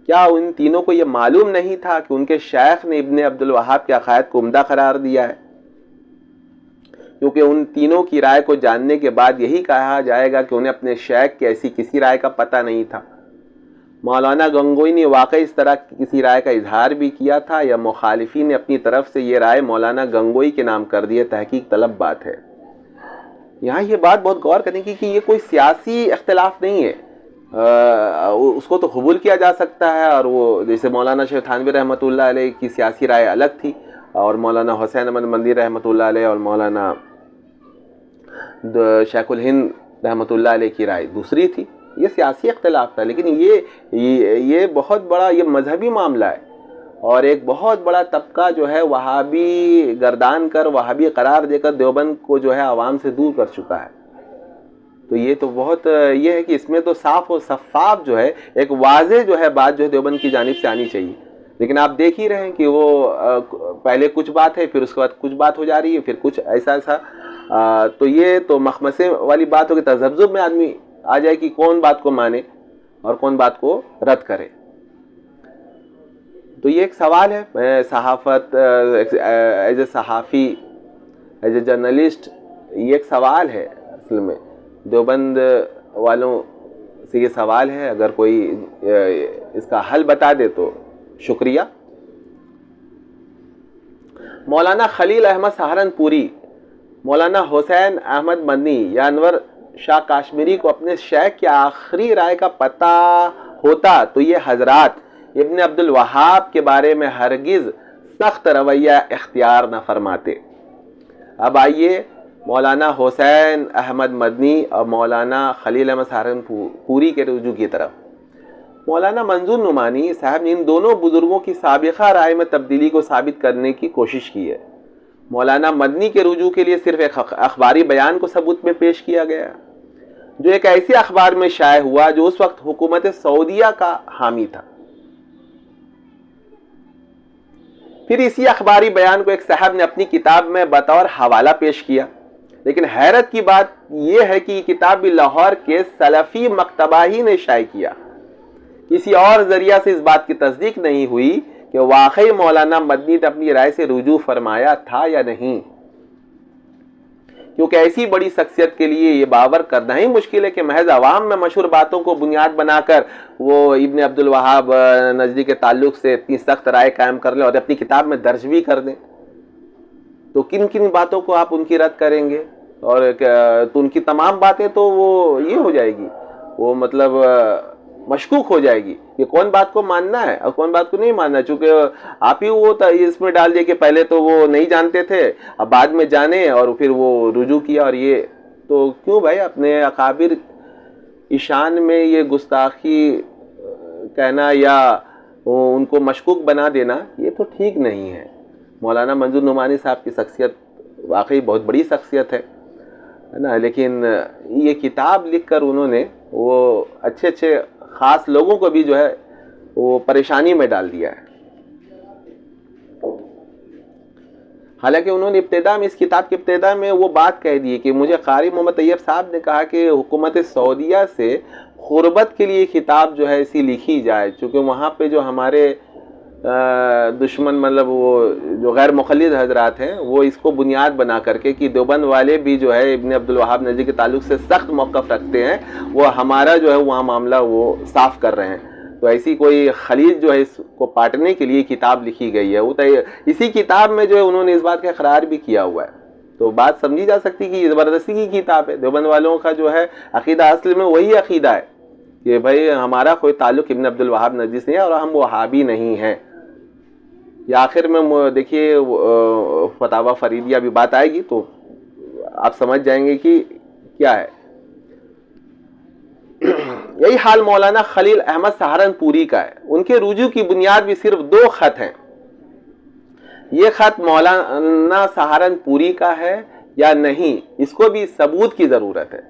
क्या उन तीनों को यह मालूम नहीं था कि उनके शेख ने इब्ने अब्दुल वहाब के अकायद को उम्दा करार दिया है? क्योंकि उन तीनों की राय को जानने के बाद यही कहा जाएगा कि उन्हें अपने शेख की ऐसी किसी राय का पता नहीं था। मौलाना गंगोई ने वाकई इस तरह की किसी राय का इजहार भी किया था या मुखालिफी ने अपनी तरफ से ये राय मौलाना गंगोई के नाम कर दी? तहकीक तलब बात है। यहाँ ये बात बहुत गौर करने की कि ये कोई सियासी इख्तिलाफ नहीं है। उसको तो कबूल किया जा सकता है, और वो जैसे मौलाना शेख थानवी रहमतुल्लाह अलैह की सियासी राय अलग थी और मौलाना हुसैन अहमद मदनी रहमतुल्लाह अलैह और मौलाना शेखुल हिंद रहमतुल्लाह अलैह की राय दूसरी थी। ये सियासी इख्तिलाफ था, लेकिन ये बहुत बड़ा ये मजहबी मामला है और एक बहुत बड़ा तबका जो है वहाबी गर्दान कर, वहाबी करार देकर देवबंद को जो है आवाम से दूर कर चुका है। तो ये तो बहुत ये है कि इसमें तो साफ और शफाफ जो है एक वाज़ेह जो है बात जो है देवबंद की जानिब से आनी चाहिए। लेकिन आप देख ही रहे हैं कि वो पहले कुछ बात है, फिर उसके बाद कुछ बात हो जा रही है, फिर कुछ ऐसा तो ये तो मखमसे वाली बात हो कि तज़ब्ज़ुब में आदमी आ जाए कि कौन बात को माने और कौन बात को रद्द करे। तो ये एक सवाल है। मैं सहाफ़त एज ए सहाफ़ी, एज ए जर्नलिस्ट, ये एक सवाल है असल में देवबंद वालों से। ये सवाल है, अगर कोई इसका हल बता दे तो शुक्रिया। मौलाना खलील अहमद सहारनपुरी, मौलाना हुसैन अहमद मदनी या अनवर शाह काश्मीरी को अपने शेख की आखिरी राय का पता होता तो ये हजरात इब्ने अब्दुल वहाब के बारे में हरगिज़ सख्त रवैया इख्तियार न फरमाते। अब आइए मौलाना हुसैन अहमद मदनी और मौलाना खलील अहमद सहारनपुरी के रुजू की तरफ। मौलाना मंजूर नुमानी साहब ने इन दोनों बुजुर्गों की साबिक़ा राय में तब्दीली को साबित करने की कोशिश की है। मौलाना मदनी के रुजू के लिए सिर्फ एक अखबारी बयान को सबूत में पेश किया गया, जो एक ऐसी अखबार में शाया हुआ जो उस वक्त हुकूमत सऊदिया का हामी था। फिर इसी अखबारी बयान को एक साहब ने अपनी किताब में बतौर हवाला पेश किया। लेकिन हैरत की बात यह है कि किताब भी लाहौर के सलफी मकतबा ही ने शाया किया। किसी और जरिया से इस बात की तस्दीक नहीं हुई कि वाकई मौलाना मदनी ने अपनी राय से रुजू फरमाया था या नहीं, क्योंकि ऐसी बड़ी शख्सियत के लिए ये बावर करना ही मुश्किल है कि महज अवाम में मशहूर बातों को बुनियाद बनाकर वो इब्ने अब्दुल वहाब नजदी के ताल्लुक से इतनी सख्त राय कायम कर ले और अपनी किताब में दर्ज भी कर दें। तो किन किन बातों को आप उनकी रद्द करेंगे? और तो उनकी तमाम बातें तो वो ये हो जाएगी, वो मतलब मशकूक हो जाएगी कि कौन बात को मानना है और कौन बात को नहीं मानना। चूंकि आप ही वो इसमें डाल दिए कि पहले तो वो नहीं जानते थे, अब बाद में जाने और फिर वो रुजू किया। और ये तो क्यों भाई अपने अकाबिर ईशान में ये गुस्ताखी कहना या उनको मशकूक बना देना, ये तो ठीक नहीं है। मौलाना मंजूर नुमानी साहब की शख्सियत वाकई बहुत बड़ी शख्सियत है ना, लेकिन ये किताब लिखकर उन्होंने वो अच्छे अच्छे ख़ास लोगों को भी जो है वो परेशानी में डाल दिया है। हालांकि उन्होंने इब्तिदा में, इस किताब की इब्तिदा में वो बात कह दी कि मुझे कारी मोहम्मद तैयब साहब ने कहा कि हुकूमत सऊदिया से ग़ुरबत के लिए किताब जो है इसी लिखी जाए, चूँकि वहाँ पे जो हमारे दुश्मन मतलब वो जो गैर मुखलिद हजरात हैं वो इसको बुनियाद बना करके कि देवबंद वाले भी जो है इब्ने अब्दुल वहाब नजदी के ताल्लुक से सख्त मौक़िफ़ रखते हैं, वो हमारा जो है वहाँ मामला वो साफ़ कर रहे हैं। तो ऐसी कोई खलीज जो है इसको पाटने के लिए किताब लिखी गई है। वो तो इसी किताब में जो है उन्होंने इस बात का इकरार भी किया हुआ है। तो बात समझी जा सकती कि ये ज़बरदस्ती की किताब है। देवबंद वालों का जो है अकीदा असल में वही अकीदा है कि भाई हमारा कोई ताल्लुक़ इब्न अब्दुल वहाब नजदी से नहीं है और हम वहाबी नहीं हैं। या आखिर में देखिए फतावा फरीदिया भी बात आएगी तो आप समझ जाएंगे कि क्या है। यही हाल मौलाना खलील अहमद सहारनपुरी का है। उनके रुजू की बुनियाद भी सिर्फ 2 खत हैं। ये खत मौलाना सहारनपुरी का है या नहीं, इसको भी सबूत की ज़रूरत है।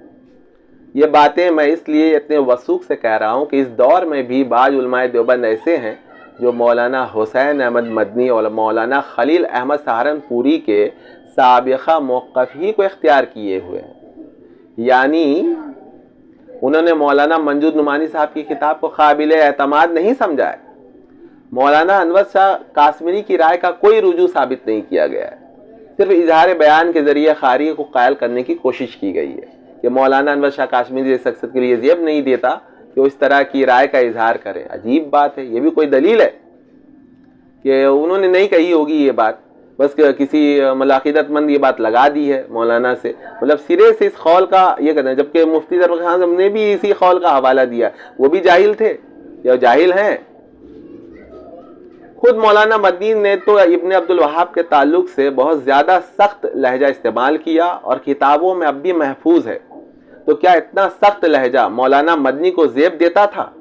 ये बातें मैं इसलिए इतने वसूख से कह रहा हूँ कि इस दौर में भी बाज़ उलमाए देवबंद ऐसे हैं जो मौलाना हुसैन अहमद मदनी और मौलाना खलील अहमद सहारनपुरी के साबिक़ा मौक़िफ़ ही को इख्तियार किए हुए हैं। यानी उन्होंने मौलाना मंजूर नुमानी साहब की किताब को काबिल एतमाद नहीं समझा है। मौलाना अनवर शाह काश्मीरी की राय का कोई रुजू साबित नहीं किया गया है। सिर्फ इजहार बयान के ज़रिए ख़ारिज को कायल करने की कोशिश की गई है कि मौलाना अनवर शाह काश्मीरी इस शख्सियत के लिए जेब नहीं देता कि वो इस तरह की राय का इजहार करें। अजीब बात है, ये भी कोई दलील है कि उन्होंने नहीं कही होगी ये बात, बस किसी अक़ीदतमंद ये बात लगा दी है मौलाना से, मतलब सिरे से इस कौल का ये कहते हैं। जबकि मुफ्ती ज़फ़र खान साहब ने भी इसी कौल का हवाला दिया, वो भी जाहिल थे या जाहिल हैं। खुद मौलाना मदनी ने तो इब्न अब्दुल वहाब के ताल्लुक़ से बहुत ज़्यादा सख्त लहजा इस्तेमाल किया और किताबों में अब भी महफूज है। तो क्या इतना सख्त लहजा मौलाना मदनी को ज़ेब देता था?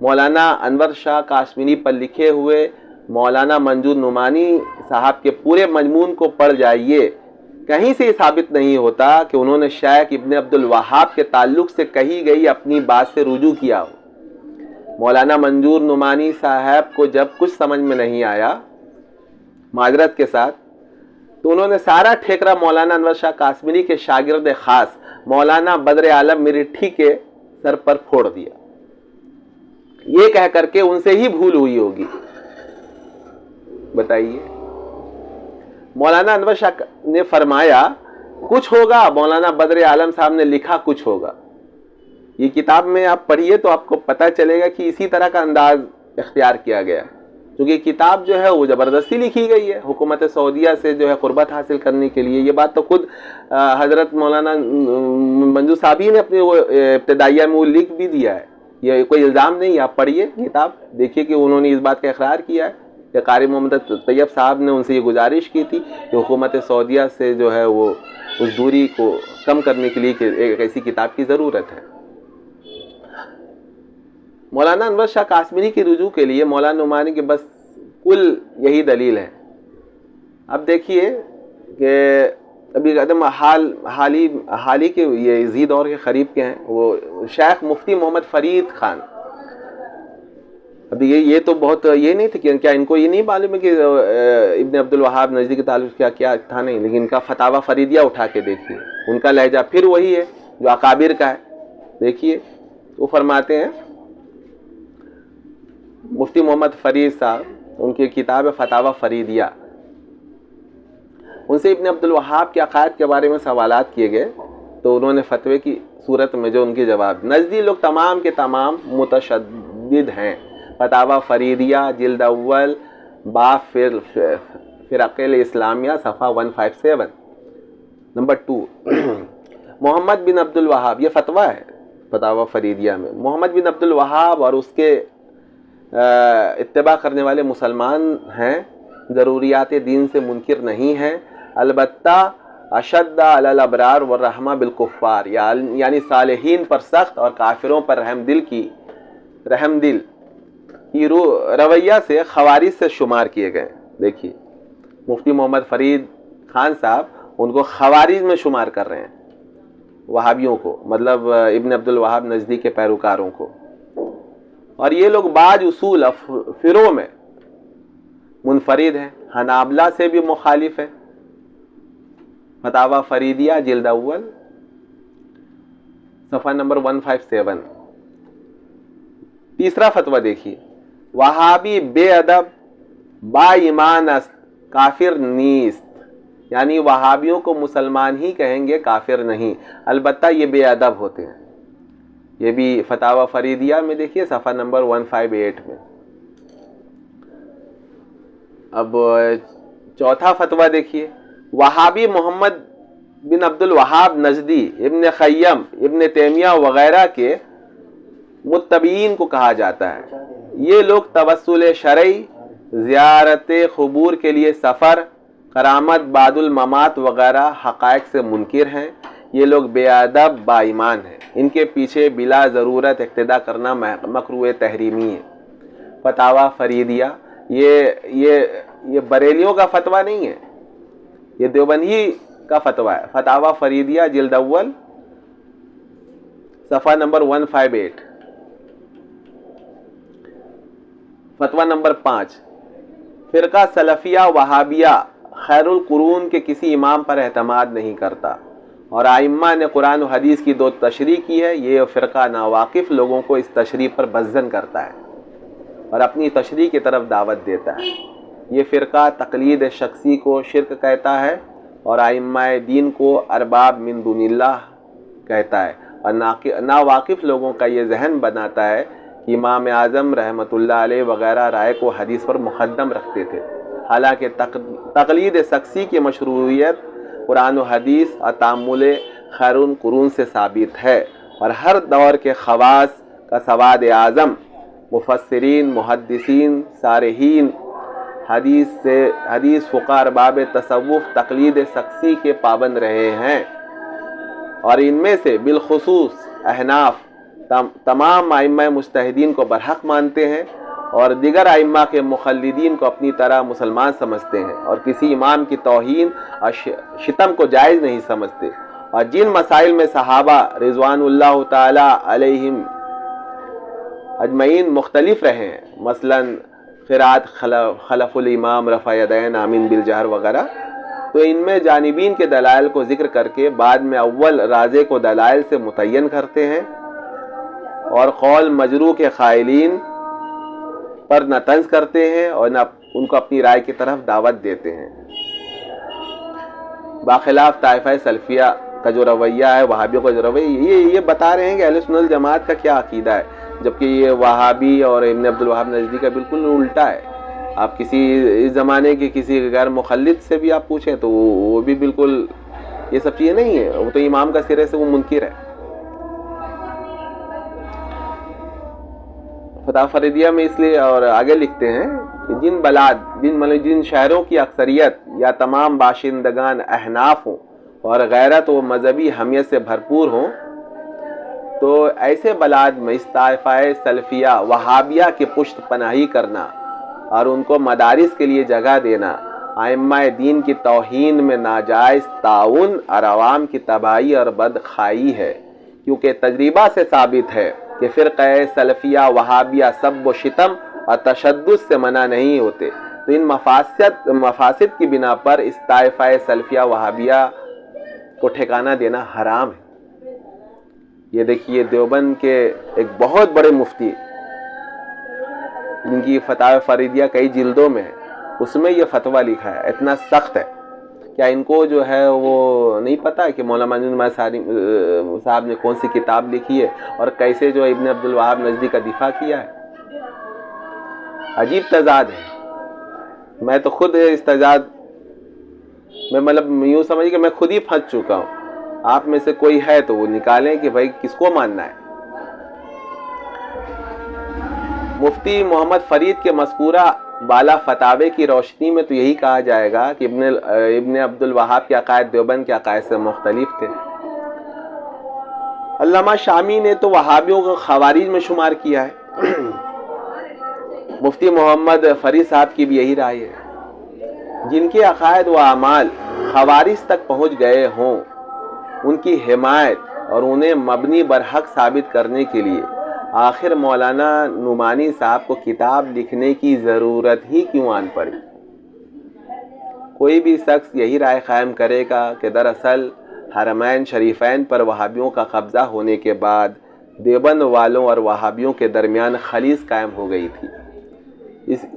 मौलाना अनवर शाह काश्मीरी पर लिखे हुए मौलाना मंजूर नुमानी साहब के पूरे मजमून को पढ़ जाइए, कहीं से साबित नहीं होता कि उन्होंने शायख इब्न अब्दुल वहाब के ताल्लुक़ से कही गई अपनी बात से रुजू किया हो। मौलाना मंजूर नुमानी साहब को जब कुछ समझ में नहीं आया माजरत के साथ, तो उन्होंने सारा ठेकरा मौलाना अनवर शाह काश्मीरी के शागिर्द ख़ास मौलाना बद्र आलम मिरिठी के सर पर फोड़ दिया, ये कह करके उनसे ही भूल हुई होगी। बताइए, मौलाना अनवर शाह ने फरमाया कुछ होगा, मौलाना बद्र आलम साहब ने लिखा कुछ होगा। ये किताब में आप पढ़िए तो आपको पता चलेगा कि इसी तरह का अंदाज इख्तियार किया गया, क्योंकि किताब जो है वो ज़बरदस्ती लिखी गई है हुकूमत सऊदिया से जो है क़ुर्बत हासिल करने के लिए। ये बात तो खुद हज़रत मौलाना मंजूर साहब ही ने अपने वो इब्तिदाइया में वो लिख भी दिया है। ये कोई इल्ज़ाम नहीं, आप पढ़िए किताब, देखिए कि उन्होंने इस बात का इकरार किया है कि कारी मोहम्मद तैयब साहब ने उनसे ये गुजारिश की थी कि हुकूमत सऊदिया से जो है वो उस दूरी को कम करने के लिए एक ऐसी किताब की ज़रूरत है। मौलाना अनवर शाह काश्मीरी की रुजू के लिए मौलाना नुमानी के बस कुल यही दलील है। अब देखिए कि अभी कदम हाल ही के ये इसी दौर के करीब के हैं वो शेख मुफ्ती मोहम्मद फरीद खान। अभी ये तो बहुत ये नहीं थे कि क्या इनको ये नहीं मालूम है कि इब्न अब्दुल वहाब नजदी के ताल्लुक़ क्या क्या था, नहीं, लेकिन इनका फतावा फरीदिया उठा के देखिए, उनका लहजा फिर वही है जो अकाबिर का है। देखिए वो फरमाते हैं, मुफ्ती मोहम्मद फरीद साहब, उनकी किताब है फतावा फरीदिया, उनसे इब्न अब्दुल वहाब के अक़ायद के बारे में सवालात किए गए तो उन्होंने फतवे की सूरत में जो उनके जवाब, नजदी लोग तमाम के तमाम मुतशद्दिद हैं। फतावा फरीदिया जिल्द अव्वल बाब फ़िरक़ुल इस्लामिया सफ़ा 157। नंबर 2 मोहम्मद बिन अब्दुल वहाब, ये फतवा है फतावा फरीदिया में, मोहम्मद बिन अब्दुल वहाब और उसके इत्तिबा करने वाले मुसलमान हैं, ज़रूरियात दीन से मुनकिर नहीं हैं, अलबत्ता अशद्दा अलल अबरार व रहमा बिल कुफ़ार, यानी सालिहीन पर सख्त और काफिरों पर रहमदिल की रवैया से खवारिज से शुमार किए गए। देखिए मुफ्ती मोहम्मद फरीद खान साहब उनको खवारिज में शुमार कर रहे हैं, वहाबियों को, मतलब इब्न अब्दुल वहाब नज़दी के पैरोकारों को। और ये लोग बाज उसूल फिरो में मुनफरिद हैं, हनाबला से भी मुखालिफ हैं। फतावा फरीदिया जिल्द अव्वल सफ़ा नंबर 157। तीसरा फतवा देखिए, वहाबी बेअदब बा ईमान अस्त काफिर नीस्त, यानी वहाबियों को मुसलमान ही कहेंगे, काफिर नहीं, अलबत्ता ये बेअदब होते हैं। ये भी फतावा फरीदिया में देखिए सफ़ा नंबर 158 में। अब चौथा फतवा देखिए, वहाबी मोहम्मद बिन अब्दुल वहाब नजदी, इब्न खय्यम, इब्न तैमिया वगैरह के मुत्तबीन को कहा जाता है। ये लोग तवस्सुल शरई, ज़ियारत क़ुबूर के लिए सफ़र, करामत बादुल ममात वगैरह हक़ाइक़ से मुनकिर हैं। ये लोग बेअदब बाईमान हैं। इनके पीछे बिला ज़रूरत इक़्तिदा करना मकरूह तहरीमी है। फतावा फ़रीदिया, ये बरेलियों का फतवा नहीं है, ये देवबंदी का फतवा है। फतावा फ़रीदिया जिल्द अव्वल सफ़ा नंबर 158। फतवा नंबर 5, फ़िरका सलफ़िया वहाबिया खैरुल कुरून के किसी इमाम पर एतमाद नहीं करता और आइम्मा ने कुरान और हदीस की 2 तशरीह की है। ये फ़िरका नावाकिफ़ लोगों को इस तशरीह पर बज़्ज़न करता है और अपनी तशरीह की तरफ दावत देता है। ये फ़िरका तक़लीद शख्सी को शिर्क कहता है और आइम्माए दीन को अरबाब मिन दुनिल्लाह कहता है और नावाकिफ़ लोगों का ये जहन बनाता है कि इमाम आज़म रहमतुल्लाह अलैह वगैरह राय को हदीस पर मुक़द्दम रखते थे। हालांकि तक़लीद शख्सी की मशरूइयत कुरान और हदीस और तामुल खैरुल कुरून से साबित है और हर दौर के ख़वास का सवाद आज़म मुफस्सिरीन, मुहद्दिसीन, सारिहीन हदीस फ़ुक़हा, अरबाब तसव्वुफ़ तक़लीद शख्सी के पाबंद रहे हैं और इनमें से बिलखुसूस अहनाफ तमाम आइम्मा मुज्तहिदीन को बरहक मानते हैं और दिगर आइम्मा के मुक़ल्लिदीन को अपनी तरह मुसलमान समझते हैं और किसी इमाम की तौहीन और शितम को जायज़ नहीं समझते। और जिन मसाइल में सहाबा रिज़वानुल्लाह ताला अलैहिम अजमईन मुख्तलिफ रहे हैं, मसलन क़िराअत खलफुल इमाम, रफ़ा यदैन, आमीन बिल जहर वगैरह, तो इनमें जानिबीन के दलाइल को ज़िक्र करके बाद में अव्वल राज़े को दलाइल से मुतय्यन करते हैं और कौल मजरू के क़ाइलीन पर न तंज़ करते हैं और न उनको अपनी राय की तरफ दावत देते हैं। बाखिलाफ़ ताइफ़ा सल्फ़िया का जो रवैया है, वहाबियों का जो रवैया, ये बता रहे हैं कि अहले सुन्नत जमात का क्या अक़ीदा है, जबकि ये वहाबी और इब्न अब्दुल वहाब नजदी का बिल्कुल उल्टा है। आप किसी इस ज़माने के किसी गैर मुख़ल्लिद से भी आप पूछें तो वो भी बिल्कुल ये सब चीज़ें नहीं है, वो तो इमाम का सिरे से वो मुनकिर है। फतवा फ़रीदिया में इसलिए और आगे लिखते हैं कि जिन शहरों की अक्सरियत या तमाम बाशिंदगान अहनाफ हों और गैरत व मजहबी हमियत से भरपूर हों, तो ऐसे बलाद में इस ताइफ़ाए सल्फ़िया वहाबिया की पुष्ट पनाही करना और उनको मदारिस के लिए जगह देना आइम्माए दीन की तौहीन में नाजायज़ ताउन और अवाम की तबाही और बदखाई है, क्योंकि तजरीबा से साबित है कि फ़िरक़े सल्फ़िया वहाबिया सब व शितम और तशद्दुद से मना नहीं होते। तो इन मफासिद की बिना पर इस ताइफ़ाए सल्फ़िया वहाबिया को ठिकाना देना हराम है। ये देखिए देवबंद के एक बहुत बड़े मुफ्ती, जिनकी फतवा फ़रीदिया कई जिल्दों में है, उसमें ये फतवा लिखा है। इतना सख्त है, क्या इनको जो है वो नहीं पता है कि मौलाना मजनून साहब ने कौन सी किताब लिखी है और कैसे जो इब्न अब्दुल वहाब नजदी का दिफा किया है। अजीब तजाद है। मैं तो खुद इस तजाद में मतलब यूँ समझिए कि मैं खुद ही फंस चुका हूँ। आप में से कोई है तो वो निकालें कि भाई किसको मानना है। मुफ्ती मोहम्मद फरीद के मज़कूरा बाला फतावे की रोशनी में तो यही कहा जाएगा कि इब्न अब्दुल वहाब के अकायद देवबंद के अकायद से मुख्तलिफ थे। अल्लामा शामी ने तो वहाबियों को खवारिज में शुमार किया है। मुफ्ती मोहम्मद फरीद साहब की भी यही राय है। जिनके अकायद व अमाल खवारिज तक पहुँच गए हों, उनकी हिमायत और उन्हें मबनी बरहक साबित करने के लिए आखिर मौलाना नुमानी साहब को किताब लिखने की ज़रूरत ही क्यों आन पड़ी। कोई भी शख्स यही राय कायम करेगा कि दरअसल हरमैन शरीफैन पर वहाबियों का कब्ज़ा होने के बाद देवबंद वालों और वहाबियों के दरमियान खलीज कायम हो गई थी।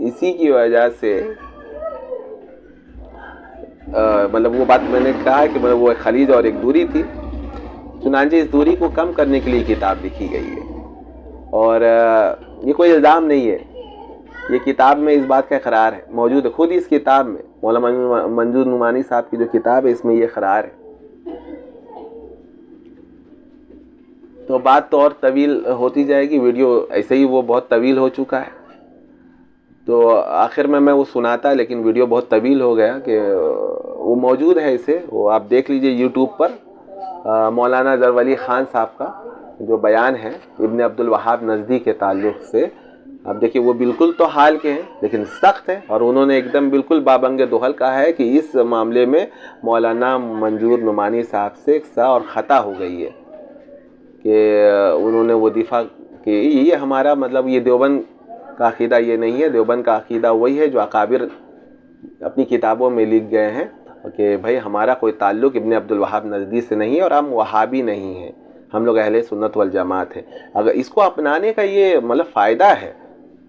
इसी की वजह से मतलब वो बात मैंने कहा है कि मतलब वो एक खलीज और एक दूरी थी, चुनांचे इस दूरी को कम करने के लिए किताब लिखी गई है। और ये कोई इल्ज़ाम नहीं है, ये किताब में इस बात का इकरार है, मौजूद है खुद इस किताब में मौलाना मंजूर नुमानी साहब की जो किताब है इसमें ये करार है। तो बात तो और तवील होती जाएगी, वीडियो ऐसे ही वो बहुत तवील हो चुका है, तो आखिर में मैं वो सुनाता, लेकिन वीडियो बहुत तवील हो गया कि वो मौजूद है, इसे वो आप देख लीजिए यूट्यूब पर। मौलाना ज़रवली ख़ान साहब का जो बयान है इब्न अब्दुल वहाब नज़दी के ताल्लुक़ से, आप देखिए वो बिल्कुल तो हाल के हैं लेकिन सख्त है, और उन्होंने एकदम बिल्कुल बाबंग दुहल कहा है कि इस मामले में मौलाना मंजूर नुमानी साहब से एक सा और ख़ता हो गई है कि उन्होंने वो दिफा कि ये हमारा मतलब ये देवबंद का अक़ीदा ये नहीं है, देवबंद का अक़ीदा वही है जो अकाबिर अपनी किताबों में लिख गए हैं कि भाई हमारा कोई ताल्लुक़ इब्न अब्दुल वहाब नज़दी से नहीं है और हम वहाबी नहीं हैं, हम लोग अहले सुन्नत वल जमात हैं। अगर इसको अपनाने का ये मतलब फ़ायदा है,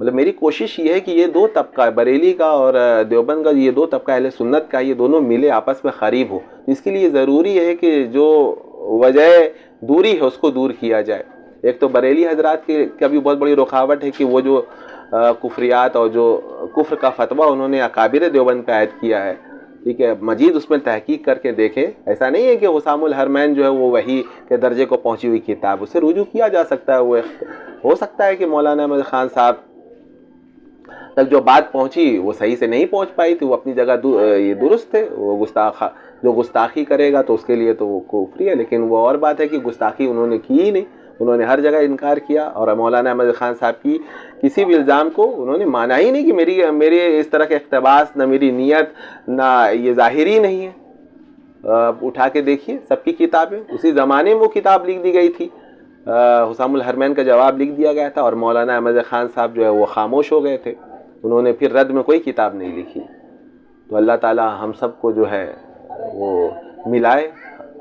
मतलब मेरी कोशिश ये है कि ये दो तबका, बरेली का और देवबंद का, ये दो तबका अहले सुन्नत का, ये दोनों मिले आपस में क़रीब हो। इसके लिए ज़रूरी है कि जो वजह दूरी है उसको दूर किया जाए। एक तो बरेली हजरात की भी बहुत बड़ी रुकावट है कि वो जो कुफ्रियात और जो कुफ्र का फतवा उन्होंने अकाबिर देवबंद पे आयद किया है, ठीक है, मजीद उसमें तहकीक करके देखें। ऐसा नहीं है कि हुसामुल हरमैन जो है वो वही के दर्जे को पहुंची हुई किताब, उससे रुजू किया जा सकता है। वो हो सकता है कि मौलाना अहमद ख़ान साहब तक जो बात पहुंची वो सही से नहीं पहुंच पाई थी, वो अपनी जगह ये दुरुस्त थे। वो जो गुस्ताखी करेगा तो उसके लिए तो वो कुफ्री है, लेकिन वो और बात है कि गुस्ताखी उन्होंने की ही नहीं, उन्होंने हर जगह इनकार किया। और मौलाना अहमद ख़ान साहब की किसी भी इल्ज़ाम को उन्होंने माना ही नहीं कि मेरे इस तरह के इक़्तिबास, ना मेरी नीयत, ना ये ज़ाहिरी नहीं है। उठा के देखिए सबकी किताबें, उसी ज़माने में वो किताब लिख दी गई थी, हुसामुल हरमैन का जवाब लिख दिया गया था, और मौलाना अहमद ख़ान साहब जो है वो खामोश हो गए थे, उन्होंने फिर रद्द में कोई किताब नहीं लिखी। तो अल्लाह ताला हम सबको जो है वो मिलाए,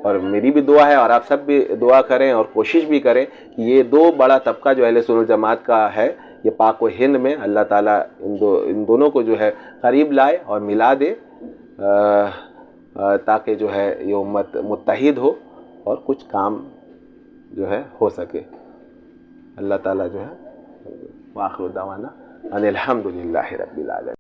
और मेरी भी दुआ है और आप सब भी दुआ करें और कोशिश भी करें कि ये दो बड़ा तबका जो अहले सुन्नत जमात का है, ये पाक व हिंद में अल्लाह ताला इन दोनों को जो है करीब लाए और मिला दे, ताकि जो है ये उम्मत मुत्तहिद हो और कुछ काम जो है हो सके। अल्लाह ताला जो है वाखिर दावाना अनिल हम्दुलिल्लाहि रब्बिल आलमीन।